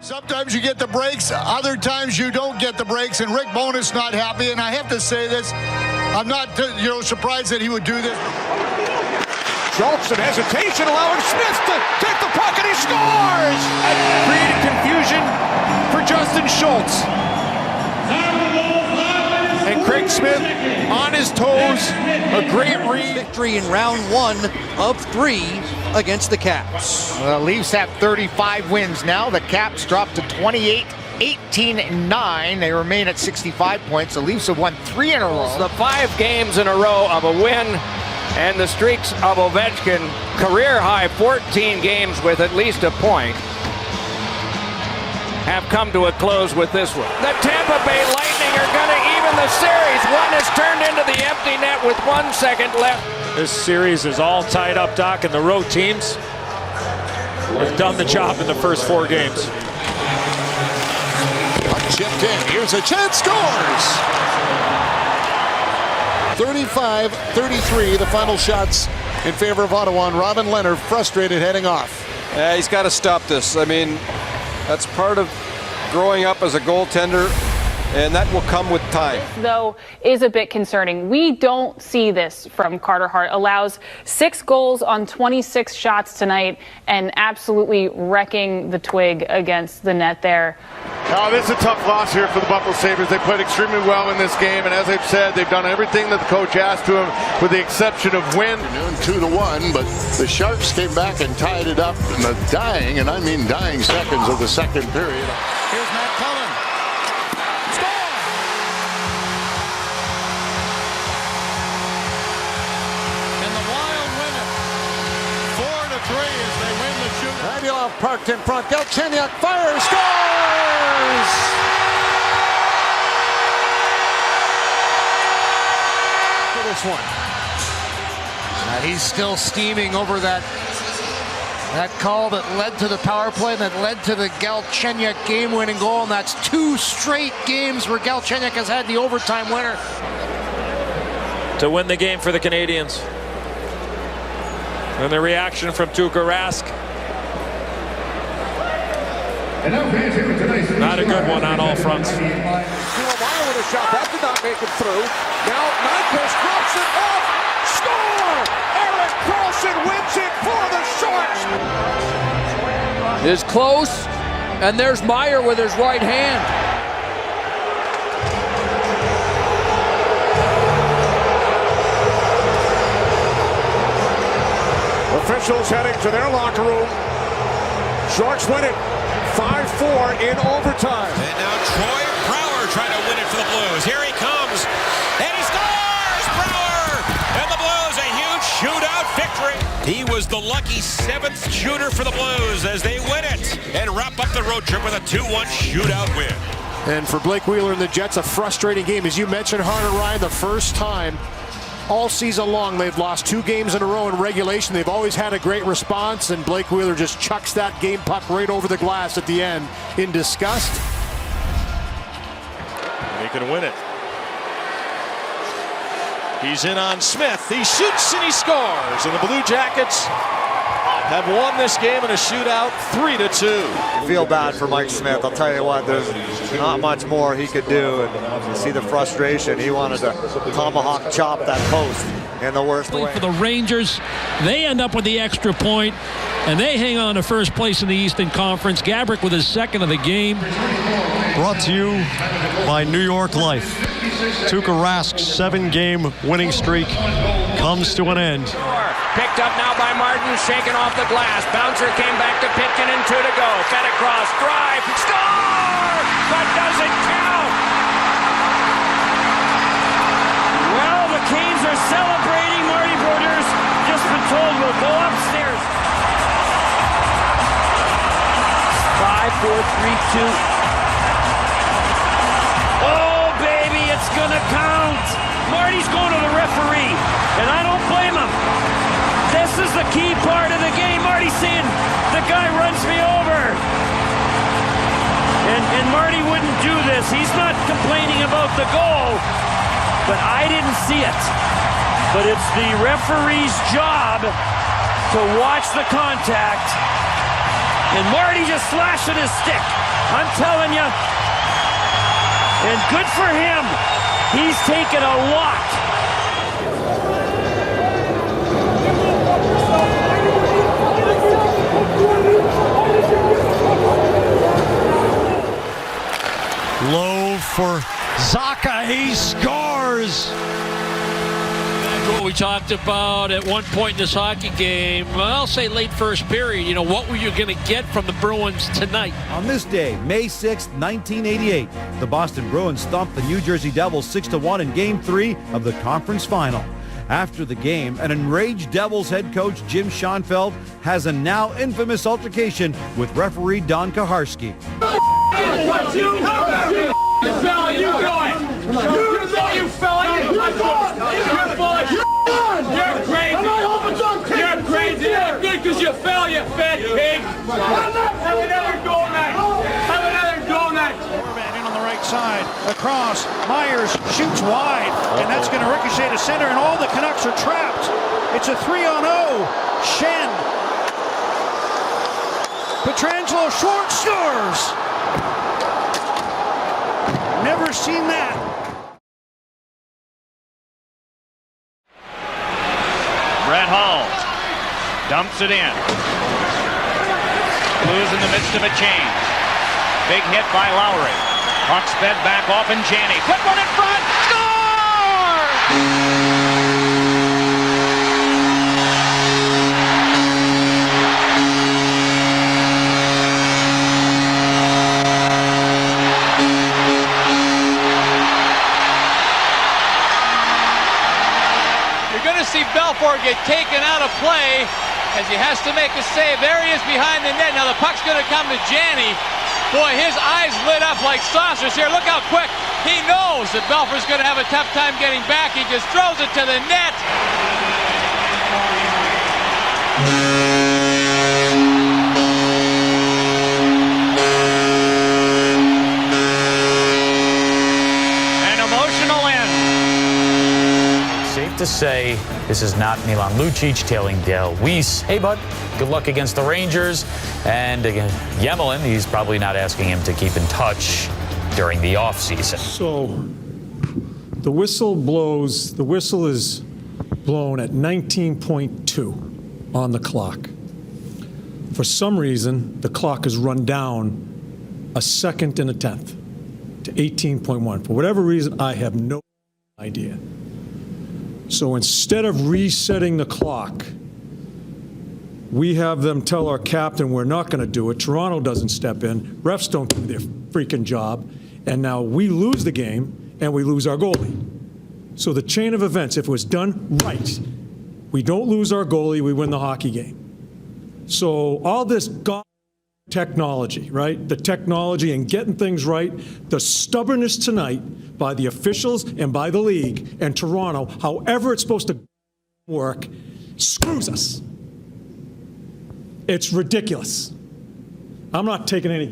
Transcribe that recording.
Sometimes you get the breaks, other times you don't get the breaks, and Rick Bowness not happy. And I have to say this, I'm not surprised that he would do this. Schultz in hesitation, allowing Smith to take the puck, and he scores! Creating confusion for Justin Schultz. And Craig Smith on his toes, a great read. Victory in round 1 of 3 against the Caps. The Leafs have 35 wins now. The Caps dropped to 28, 18-9. They remain at 65 points. The Leafs have won 3 in a row. The 5 games in a row of a win, and the streaks of Ovechkin, career high 14 games with at least a point, have come to a close with this one. The Tampa Bay Lightning are going to even the series. One is turned into the empty net with 1 second left. This series is all tied up, Doc, and the road teams have done the job in the first 4 games. Chipped in. Here's a chance. Scores! 35-33, the final shots in favor of Ottawa, and Robin Leonard frustrated heading off. He's got to stop this. I mean, that's part of growing up as a goaltender, and that will come with time. This, though, is a bit concerning. We don't see this from Carter Hart. Allows 6 goals on 26 shots tonight and absolutely wrecking the twig against the net there. Oh, this is a tough loss here for the Buffalo Sabres. They played extremely well in this game, and as I've said, they've done everything that the coach asked to them, with the exception of win. 2-1, but the Sharks came back and tied it up in the dying, and I mean dying seconds of the second period. Here's Matt Cullen. Score! And the Wild win it. 4-3 as they win the shootout. Radulov parked in front. Galchenyuk fires, scores! For this one. He's still steaming over that call that led to the power play, that led to the Galchenyuk game-winning goal, and that's 2 straight games where Galchenyuk has had the overtime winner. To win the game for the Canadians. And the reaction from Tuukka Rask. Not a good one on all fronts. With a shot, that did not make it through. Now Nyquist drops it off. Score! Erik Karlsson wins it for the Sharks. Is close, and there's Meyer with his right hand. Officials heading to their locker room. Sharks win it 5-4 in overtime. And now Troy Brouwer trying to win it for the Blues. Here he comes, and he scores! Brouwer! And the Blues, a huge shootout victory. He was the lucky 7th shooter for the Blues as they win it and wrap up the road trip with a 2-1 shootout win. And for Blake Wheeler and the Jets, a frustrating game. As you mentioned, Hunter Ryan, the first time all season long they've lost 2 games in a row in regulation. They've always had a great response, and Blake Wheeler just chucks that game puck right over the glass at the end in disgust. And he can win it. He's in on Smith. He shoots and he scores. And the Blue Jackets have won this game in a shootout 3-2. I feel bad for Mike Smith. I'll tell you what, there's not much more he could do. And you see the frustration. He wanted to tomahawk chop that post in the worst way. For the Rangers, they end up with the extra point, and they hang on to first place in the Eastern Conference. Gabrick with his 2nd of the game. Brought to you by New York Life. Tuukka Rask's 7-game winning streak comes to an end. Picked up now by Martin, shaken off the glass. Bouncer came back to Pitkin, and 2 to go. Fed across, drive, score! But does it count? Well, the Canes are celebrating. Marty Brodeurs just been told we'll go upstairs. 5, 4, 3, 2. Oh, baby, it's gonna count. Marty's going to the referee, and I don't blame him. This is the key part of the game. Marty's saying, the guy runs me over. And Marty wouldn't do this. He's not complaining about the goal, but I didn't see it. But it's the referee's job to watch the contact. And Marty just slashing his stick. I'm telling you. And good for him. He's taken a lot. Low for Zacha. He scores. What we talked about at one point in this hockey game, I'll say late first period, you know, what were you going to get from the Bruins tonight? On this day, May 6th, 1988, the Boston Bruins thumped the New Jersey Devils 6-1 in Game 3 of the conference final. After the game, an enraged Devils head coach Jim Schoenfeld has a now infamous altercation with referee Don Kaharski. You're crazy. You're crazy. You're good because you fell, you fat pig. Have another goal night. Have another goal night. In on the right side, across. Myers shoots wide, and that's going to ricochet to center, and all the Canucks are trapped. It's a 3-on-0. Shen. Pietrangelo Schwartz scores. Never seen that. Brett Hall dumps it in. Blues in the midst of a change. Big hit by Lowry. Puck sped back off, and Janney. Quick one in front. Score! See Belfort get taken out of play as he has to make a save. There he is behind the net. Now the puck's going to come to Janney. Boy, his eyes lit up like saucers here. Look how quick. He knows that Belfort's going to have a tough time getting back. He just throws it to the net. An emotional end. Safe to say this is not Milan Lucic tailing Dale Weiss. Hey, bud, good luck against the Rangers. And again, Yemelin, he's probably not asking him to keep in touch during the offseason. So the whistle blows, the whistle is blown at 19.2 on the clock. For some reason, the clock is run down a second and a tenth to 18.1. For whatever reason, I have no idea. So instead of resetting the clock, we have them tell our captain we're not going to do it. Toronto doesn't step in. Refs don't do their freaking job. And now we lose the game and we lose our goalie. So the chain of events, if it was done right, we don't lose our goalie, we win the hockey game. So all this technology, right? The technology and getting things right, the stubbornness tonight by the officials and by the league and Toronto, however it's supposed to work, screws us. It's ridiculous. I'm not taking any